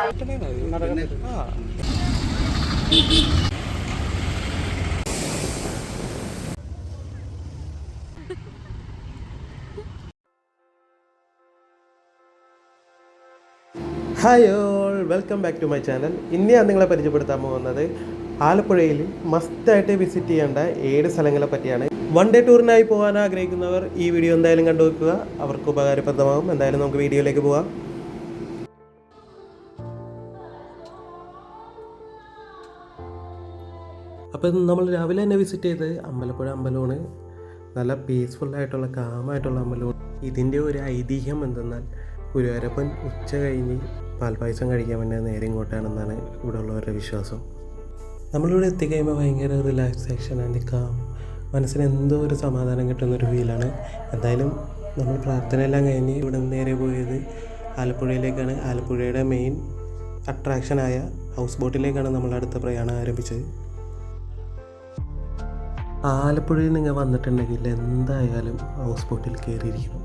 Hi all, welcome back to my channel. ഇന്ന് ഞാൻ നിങ്ങളെ പരിചയപ്പെടുത്താൻ പോകുന്നത് ആലപ്പുഴയിൽ മസ്റ്റായിട്ട് വിസിറ്റ് ചെയ്യേണ്ട 7 സ്ഥലങ്ങളെ പറ്റിയാണ്. വൺ ഡേ ടൂറിനായി പോകാൻ ആഗ്രഹിക്കുന്നവർ ഈ വീഡിയോ എന്തായാലും കണ്ടു വെക്കുക, അവർക്ക് ഉപകാരപ്രദമാകും. എന്തായാലും നമുക്ക് വീഡിയോയിലേക്ക് പോകാം. അപ്പം നമ്മൾ രാവിലെ തന്നെ വിസിറ്റ് ചെയ്ത് അമ്പലപ്പുഴ അമ്പലമാണ്. നല്ല പീസ്ഫുള്ളായിട്ടുള്ള കാമായിട്ടുള്ള അമ്പലമാണ്. ഇതിൻ്റെ ഒരു ഐതിഹ്യം എന്തെന്നാൽ ഗുരുവായൂരപ്പൻ ഉച്ച കഴിഞ്ഞ് പാൽപ്പായസം കഴിക്കാൻ വേണ്ടി നേരെ ഇങ്ങോട്ടാണെന്നാണ് ഇവിടെ ഉള്ളവരുടെ വിശ്വാസം. നമ്മളിവിടെ എത്തിക്കഴിയുമ്പോൾ ഭയങ്കര റിലാക്സേഷൻ ആൻഡ് കാം, മനസ്സിന് എന്തോ ഒരു സമാധാനം കിട്ടുന്നൊരു ഫീലാണ്. എന്തായാലും നമ്മൾ പ്രാർത്ഥനയെല്ലാം കഴിഞ്ഞ് ഇവിടെ നിന്ന് നേരെ പോയത് ആലപ്പുഴയിലേക്കാണ്. ആലപ്പുഴയുടെ മെയിൻ അട്രാക്ഷനായ ഹൗസ് ബോട്ടിലേക്കാണ് നമ്മൾ അടുത്ത പ്രയാണം ആരംഭിച്ചത്. ആലപ്പുഴയിൽ നിങ്ങൾ വന്നിട്ടുണ്ടെങ്കിൽ എന്തായാലും ഹൗസ് ബോട്ടിൽ കയറിയിരിക്കണം.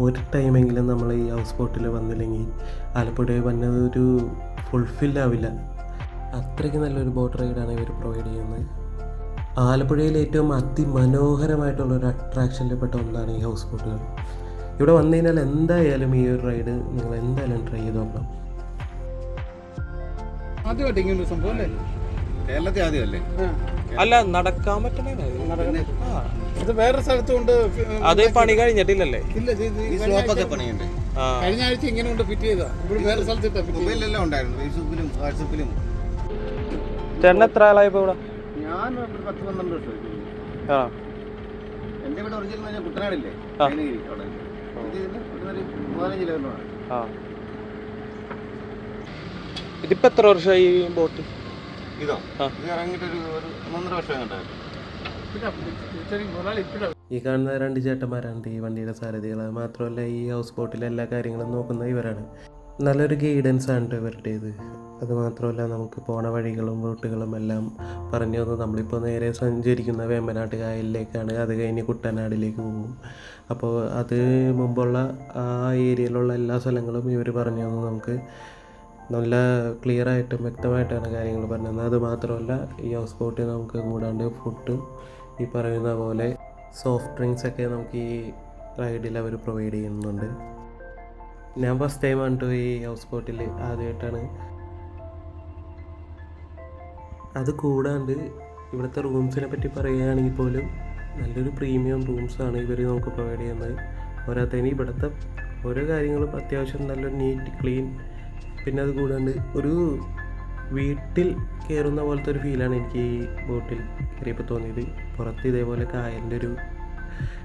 ഒരു ടൈമെങ്കിലും നമ്മൾ ഈ ഹൗസ് ബോട്ടിൽ വന്നില്ലെങ്കിൽ ആലപ്പുഴയിൽ വന്നതൊരു ഫുൾഫില്ലാവില്ല. അത്രയ്ക്ക് നല്ലൊരു ബോട്ട് റൈഡാണ് ഇവർ പ്രൊവൈഡ് ചെയ്യുന്നത്. ആലപ്പുഴയിൽ ഏറ്റവും അതിമനോഹരമായിട്ടുള്ളൊരു അട്രാക്ഷനിൽപ്പെട്ട ഒന്നാണ് ഈ ഹൗസ് ബോട്ടുകൾ. ഇവിടെ വന്നു കഴിഞ്ഞാൽ എന്തായാലും ഈ ഒരു റൈഡ് നിങ്ങൾ എന്തായാലും ട്രൈ ചെയ്ത് നോക്കണം. ആദ്യമായിട്ട് ഇങ്ങനൊരു സംഭവം അല്ലേ? കേരളത്തിൽ ആദ്യമല്ലേ? അല്ല, നടക്കാൻ പറ്റണേ. ഇത് വേറെ സ്ഥലത്തുകൊണ്ട് അത് പണി കഴിഞ്ഞിട്ടില്ലല്ലേ? ഇല്ല, കഴിഞ്ഞ ആഴ്ച ഇങ്ങനെ കൊണ്ട് ഫിറ്റ് ചെയ്താ. ഇവിടെ വേറെ സ്ഥലത്ത് മൊബൈലെല്ലാം ഉണ്ടായിരുന്നു, ഫേസ്ബുക്കിലും വാട്സപ്പിലും. ചേട്ടൻ എത്ര ആളായി ഇപ്പൊ ഇവിടെ? ഞാൻ 10-12 വർഷം. എന്റെ ഇവിടെ ഒറിജിനൽ കുട്ടനാടില്ലേ, അവിടെ 15 കിലോമീറ്ററാണ്. ഇതിപ്പോ എത്ര വർഷമായി ഈ ബോട്ട്? ഇതോ ഇത് ഇറങ്ങിയിട്ട് ഒരു 1.5 വർഷം കണ്ടായിരുന്നു. ഈ കാണുന്ന 2 ചേട്ടന്മാരാണ് ഈ വണ്ടിയുടെ സാരഥികൾ. അത് മാത്രമല്ല ഈ ഹൗസ് ബോട്ടിലെ എല്ലാ കാര്യങ്ങളും നോക്കുന്ന ഇവരാണ്. നല്ലൊരു ഗൈഡൻസ് ആണ് ഇവരുടേത്. അതുമാത്രമല്ല നമുക്ക് പോണ വഴികളും റൂട്ടുകളും എല്ലാം പറഞ്ഞു തന്നു. നമ്മളിപ്പോൾ നേരെ സഞ്ചരിക്കുന്ന വേമ്പനാട്ട് കായലിലേക്കാണ്. അത് കഴിഞ്ഞ് കുട്ടനാടിലേക്ക് പോകും. അപ്പോൾ അത് മുമ്പുള്ള ആ ഏരിയയിലുള്ള എല്ലാ സ്ഥലങ്ങളും ഇവർ പറഞ്ഞു തന്നു. നമുക്ക് നല്ല ക്ലിയറായിട്ടും വ്യക്തമായിട്ടാണ് കാര്യങ്ങൾ പറഞ്ഞത്. അത് മാത്രമല്ല ഈ ഹൗസ് ബോട്ടിൽ നമുക്ക് കൂടാണ്ട് ഫുഡും ഈ പറയുന്ന പോലെ സോഫ്റ്റ് ഡ്രിങ്ക്സൊക്കെ നമുക്ക് ഈ റൈഡിൽ അവർ പ്രൊവൈഡ് ചെയ്യുന്നുണ്ട്. ഞാൻ ഫസ്റ്റ് ടൈമാണ് കേട്ടോ ഈ ഹൗസ് ബോട്ടിൽ, ആദ്യമായിട്ടാണ്. അത് കൂടാണ്ട് ഇവിടുത്തെ റൂംസിനെ പറ്റി പറയുകയാണെങ്കിൽ പോലും നല്ലൊരു പ്രീമിയം റൂംസാണ് ഇവർ നമുക്ക് പ്രൊവൈഡ് ചെയ്യുന്നത്. പോരാത്തതിന് ഇവിടുത്തെ ഓരോ കാര്യങ്ങളും അത്യാവശ്യം നല്ലൊരു നീറ്റ് ക്ലീൻ. പിന്നെ അത് കൂടാണ്ട് ഒരു വീട്ടിൽ കയറുന്ന പോലത്തെ ഒരു ഫീലാണ് എനിക്ക് ഈ ബോട്ടിൽ കയറിയപ്പോൾ തോന്നിയത്. പുറത്ത് ഇതേപോലെ കായലിൻ്റെ ഒരു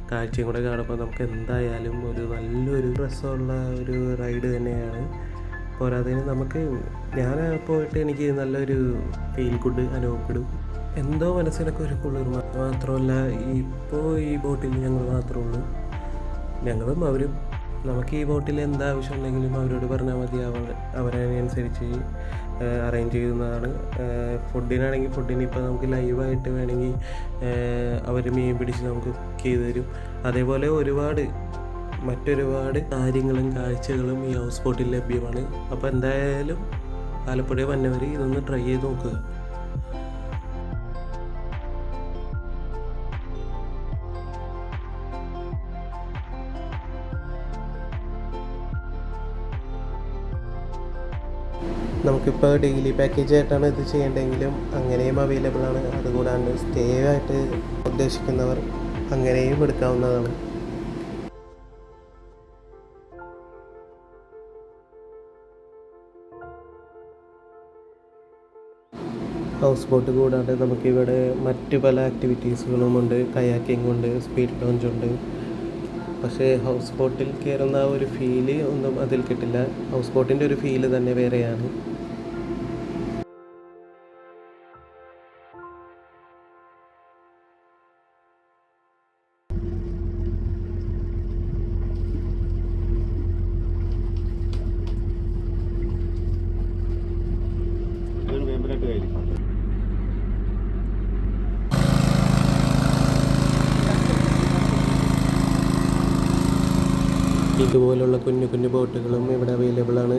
കാഴ്ചയും കൂടെ കാണുമ്പോൾ നമുക്ക് എന്തായാലും ഒരു നല്ലൊരു രസമുള്ള ഒരു റൈഡ് തന്നെയാണ്. പോരാത്തതിന് നമുക്ക് ഞാൻ പോയിട്ട് എനിക്ക് നല്ലൊരു ഫീൽ ഗുഡ് അനുഭവപ്പെടും. എന്തോ മനസ്സിനൊക്കെ ഒരു കുളിർ. മാത്രമല്ല ഇപ്പോൾ ഈ ബോട്ടിൽ ഞങ്ങൾ മാത്രമേ ഉള്ളൂ, ഞങ്ങളും അവരും. നമുക്ക് ഈ ബോട്ടിൽ എന്താവശ്യം ഉണ്ടെങ്കിലും അവരോട് പറഞ്ഞാൽ മതി, അവരതിനനുസരിച്ച് അറേഞ്ച് ചെയ്യുന്നതാണ്. ഫുഡിനാണെങ്കിൽ ഫുഡിന് ഇപ്പോൾ നമുക്ക് ലൈവായിട്ട് വേണമെങ്കിൽ അവർ മീൻ പിടിച്ച് നമുക്ക് കുക്ക് ചെയ്ത് തരും. അതേപോലെ മറ്റൊരുപാട് കാര്യങ്ങളും കാഴ്ചകളും ഈ ഹൗസ് ബോട്ടിൽ ലഭ്യമാണ്. അപ്പോൾ എന്തായാലും ആലപ്പുഴ വന്നവർ ഇതൊന്ന് ട്രൈ ചെയ്ത് നോക്കുക. നമുക്കിപ്പോൾ ഡെയിലി പാക്കേജ് ആയിട്ടാണ് ഇത് ചെയ്യേണ്ടതെങ്കിലും അങ്ങനെയും അവൈലബിൾ ആണ്. അതുകൂടാണ്ട് സ്റ്റേ ആയിട്ട് ഉദ്ദേശിക്കുന്നവർ അങ്ങനെയും എടുക്കാവുന്നതാണ്. ഹൗസ് ബോട്ട് കൂടാണ്ട് നമുക്കിവിടെ മറ്റു പല ആക്ടിവിറ്റീസുകളുമുണ്ട്. കയാക്കിംഗ് ഉണ്ട്, സ്പീഡ് ലോഞ്ച് ഉണ്ട്. പക്ഷേ ഹൗസ് ബോട്ടിൽ കയറുന്ന ആ ഒരു ഫീല് ഒന്നും അതിൽ കിട്ടില്ല. ഹൗസ് ബോട്ടിൻ്റെ ഒരു ഫീല് തന്നെ വേറെയാണ്. ഇതുപോലുള്ള കുഞ്ഞു കുഞ്ഞു ബോട്ടുകളും ഇവിടെ അവൈലബിൾ ആണ്.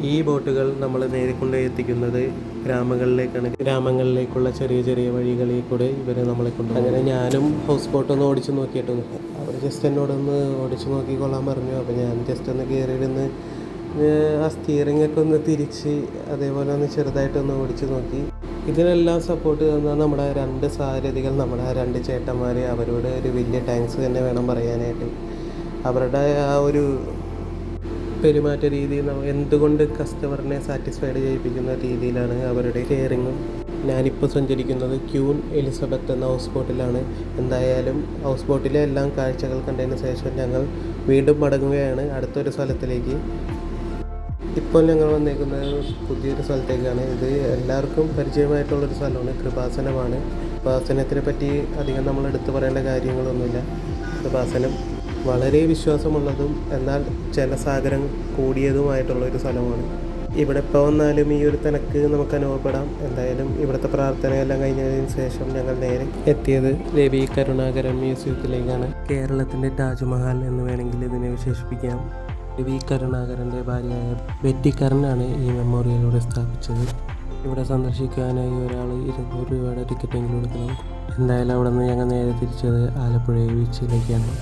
ഈ ബോട്ടുകൾ നമ്മൾ നേരെ കൊണ്ട് എത്തിക്കുന്നത് ഗ്രാമങ്ങളിലേക്കാണ്. ഗ്രാമങ്ങളിലേക്കുള്ള ചെറിയ ചെറിയ വഴികളിൽ കൂടെ ഇവരെ നമ്മളെ കൊണ്ടുപോകും. അങ്ങനെ ഞാനും ഹൗസ് ബോട്ടൊന്ന് ഓടിച്ച് നോക്കിയിട്ടൊന്ന് അവർ ജസ്റ്റ് എന്നോടൊന്ന് ഓടിച്ച് നോക്കിക്കൊള്ളാൻ പറഞ്ഞു. അപ്പോൾ ഞാൻ ജസ്റ്റ് ഒന്ന് കയറിയിരുന്ന് ആ സ്റ്റിയറിംഗ് ഒക്കെ ഒന്ന് തിരിച്ച് അതേപോലെ ഒന്ന് ചെറുതായിട്ടൊന്ന് ഓടിച്ച് നോക്കി. ഇതിനെല്ലാം സപ്പോർട്ട് തന്ന നമ്മുടെ 2 സാരഥികൾ, നമ്മുടെ 2 ചേട്ടന്മാർ, അവരോട് ഒരു വലിയ താങ്ക്സ് തന്നെ വേണം പറയാനായിട്ട്. അവരുടെ ആ ഒരു പെരുമാറ്റ രീതി എന്തുകൊണ്ട് കസ്റ്റമറിനെ സാറ്റിസ്ഫൈഡ് ചെയ്യിപ്പിക്കുന്ന രീതിയിലാണ് അവരുടെ കെയറിങ്ങും. ഞാനിപ്പോൾ സഞ്ചരിക്കുന്നത് ക്യൂൻ എലിസബത്ത് എന്ന ഹൗസ് ബോട്ടിലാണ്. എന്തായാലും ഹൗസ് ബോട്ടിലെ എല്ലാം കാഴ്ചകൾ കണ്ടതിന് ശേഷം ഞങ്ങൾ വീണ്ടും മടങ്ങുകയാണ് അടുത്തൊരു സ്ഥലത്തിലേക്ക്. ഇപ്പോൾ ഞങ്ങൾ വന്നേക്കുന്നത് പുതിയൊരു സ്ഥലത്തേക്കാണ്. ഇത് എല്ലാവർക്കും പരിചയമായിട്ടുള്ളൊരു സ്ഥലമാണ്, കൃപാസനമാണ്. കൃപാസനത്തിനെ പറ്റി അധികം നമ്മൾ എടുത്തു പറയേണ്ട കാര്യങ്ങളൊന്നുമില്ല. കൃപാസനം വളരെ വിശ്വാസമുള്ളതും എന്നാൽ ജലസാഗരം കൂടിയതുമായിട്ടുള്ളൊരു സ്ഥലമാണ്. ഇവിടെ ഇപ്പോൾ വന്നാലും ഈ ഒരു തനക്ക് നമുക്ക് അനുഭവപ്പെടാം. എന്തായാലും ഇവിടുത്തെ പ്രാർത്ഥനയെല്ലാം കഴിഞ്ഞതിന് ശേഷം ഞങ്ങൾ നേരെ എത്തിയത് ദേവി കരുണാകരൻ മ്യൂസിയത്തിലേക്കാണ്. കേരളത്തിൻ്റെ താജ്മഹൽ എന്ന് വേണമെങ്കിൽ ഇതിനെ വിശേഷിപ്പിക്കാം. ദേവി കരുണാകരൻ്റെ ഭാര്യയായ ബെറ്റി കരനാണ് ഈ മെമ്മോറിയലിലൂടെ സ്ഥാപിച്ചത്. ഇവിടെ സന്ദർശിക്കാനായി ഒരാൾ 200 രൂപയുടെ ടിക്കറ്റെങ്കിലും എടുക്കണം. എന്തായാലും അവിടെ നിന്ന് ഞങ്ങൾ നേരെ തിരിച്ചത് ആലപ്പുഴ ബീച്ചിലേക്കാണ്.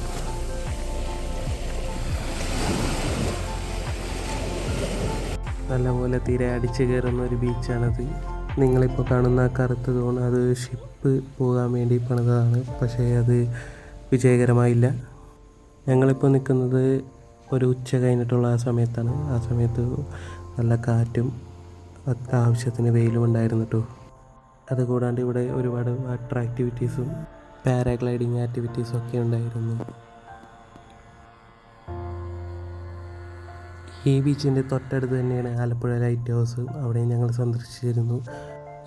നല്ലപോലെ തിര അടിച്ച് കയറുന്ന ഒരു ബീച്ചാണത്. നിങ്ങളിപ്പോൾ കാണുന്ന ആ കറുത്ത തോണ് അത് ഷിപ്പ് പോകാൻ വേണ്ടി പണിതാണ്. പക്ഷേ അത് വിജയകരമായില്ല. ഞങ്ങളിപ്പോൾ നിൽക്കുന്നത് ഒരു ഉച്ച കഴിഞ്ഞിട്ടുള്ള ആ സമയത്താണ്. ആ സമയത്ത് നല്ല കാറ്റും ആവശ്യത്തിന് വെയിലും ഉണ്ടായിരുന്നു കേട്ടോ. അതുകൂടാണ്ട് ഇവിടെ ഒരുപാട് വാട്ടർ ആക്ടിവിറ്റീസും പാരാഗ്ലൈഡിങ് ആക്ടിവിറ്റീസും ഒക്കെ ഉണ്ടായിരുന്നു. ഈ ബീച്ചിൻ്റെ തൊട്ടടുത്ത് തന്നെയാണ് ആലപ്പുഴ ലൈറ്റ് ഹൗസ്. അവിടെ ഞങ്ങൾ സന്ദർശിച്ചിരുന്നു.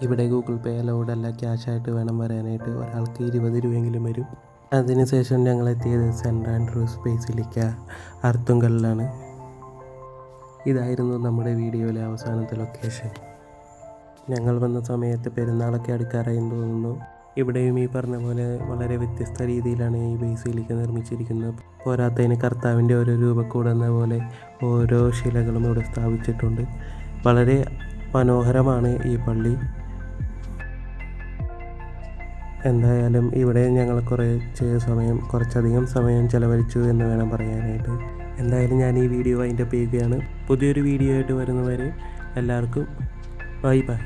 ഇവിടെ ഗൂഗിൾ പേ അലൗഡ് അല്ല, ക്യാഷായിട്ട് വേണം വരാനായിട്ട്. ഒരാൾക്ക് 20 രൂപയെങ്കിലും വരും. അതിനുശേഷം ഞങ്ങൾ എത്തിയത് സെൻറ് ആൻഡ്രൂസ് ബേസിലിക്ക അർത്തുങ്കലിലാണ്. ഇതായിരുന്നു നമ്മുടെ വീഡിയോയിലെ അവസാനത്തെ ലൊക്കേഷൻ. ഞങ്ങൾ വന്ന സമയത്ത് പെരുന്നാളൊക്കെ അടുക്കാറായി തോന്നുന്നു. ഇവിടെയും ഈ പറഞ്ഞ പോലെ വളരെ വ്യത്യസ്ത രീതിയിലാണ് ഈ ബേസിലിക്ക നിർമ്മിച്ചിരിക്കുന്നത്. പോരാത്തതിന് കർത്താവിൻ്റെ ഓരോ രൂപക്കൂടെന്ന പോലെ ഓരോ ശിലകളും ഇവിടെ സ്ഥാപിച്ചിട്ടുണ്ട്. വളരെ മനോഹരമാണ് ഈ പള്ളി. എന്തായാലും ഇവിടെ ഞങ്ങൾ കുറച്ചധികം സമയം ചിലവഴിച്ചു എന്ന് വേണം പറയാനായിട്ട്. എന്തായാലും ഞാൻ ഈ വീഡിയോ വൈൻഡപ്പ് ചെയ്യുകയാണ്. പുതിയൊരു വീഡിയോ ആയിട്ട് വരുന്നവരെ എല്ലാവർക്കും ബൈ ബൈ.